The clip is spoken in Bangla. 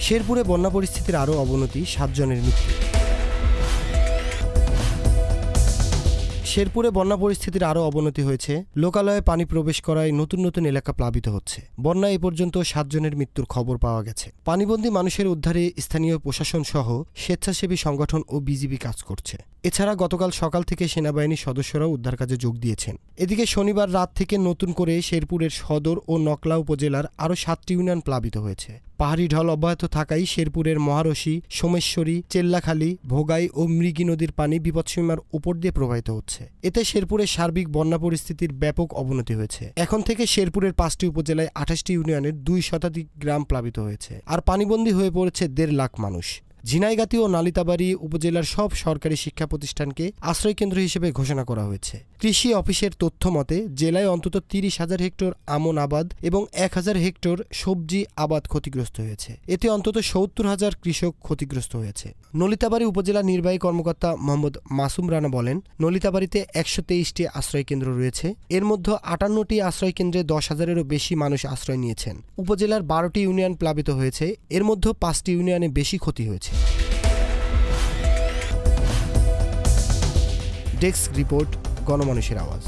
শেরপুরে বন্যা পরিস্থিতির আরও অবনতি, 7 জনের মৃত্যু। শেরপুরে বন্যা পরিস্থিতির আরও অবনতি হয়েছে। লোকালয়ে পানি প্রবেশ করায় নতুন নতুন এলাকা প্লাবিত হচ্ছে। বন্যায় এ পর্যন্ত 7 জনের মৃত্যুর খবর পাওয়া গেছে। পানিবন্দী মানুষের উদ্ধারে স্থানীয় প্রশাসন সহ স্বেচ্ছাসেবী সংগঠন ও বিজিবি কাজ করছে। এছাড়া গতকাল সকাল থেকে সেনাবাহিনীর সদস্যরাও উদ্ধার কাজে যোগ দিয়েছেন। এদিকে শনিবার রাত থেকে নতুন করে শেরপুরের সদর ও নকলা উপজেলার আরও 7টি ইউনিয়ন প্লাবিত হয়েছে। পাহাড়ি ঢল অব্যাহত থাকায় শেরপুরের মহারশী, সোমেশ্বরী, চেল্লাখালী, ভোগাই ও মৃগী নদীর পানি বিপদসীমার উপর দিয়ে প্রবাহিত হচ্ছে। এতে শেরপুরের সার্বিক বন্যা পরিস্থিতির ব্যাপক অবনতি হয়েছে। এখন থেকে শেরপুরের 5টি উপজেলায় 28টি ইউনিয়নের 2 শতাধিক গ্রাম প্লাবিত হয়েছে। আর পানিবন্দী হয়ে পড়েছে 1.5 লাখ মানুষ। ঝিনাইগাতি ও নালিতাবাড়ী উপজেলার সব সরকারি শিক্ষা প্রতিষ্ঠানকে আশ্রয়কেন্দ্র হিসেবে ঘোষণা করা হয়েছে। কৃষি অফিসের তথ্য মতে জেলায় অন্তত 30,000 হেক্টর আমন আবাদ এবং 1,000 হেক্টর সবজি আবাদ ক্ষতিগ্রস্ত হয়েছে। এতে অন্তত 70,000 কৃষক ক্ষতিগ্রস্ত হয়েছে। নলিতাবাড়ী উপজেলা নির্বাহী কর্মকর্তা মোহাম্মদ মাসুম রানা বলেন, নলিতাবাড়ীতে 123টি আশ্রয়কেন্দ্র রয়েছে। এর মধ্যে 58টি আশ্রয়কেন্দ্রে 10,000-এরও বেশি মানুষ আশ্রয় নিয়েছেন। উপজেলার 12টি ইউনিয়ন প্লাবিত হয়েছে। এর মধ্যে 5টি ইউনিয়নে বেশি ক্ষতি হয়েছে। ডেস্ক রিপোর্ট, গণমানুষের আওয়াজ।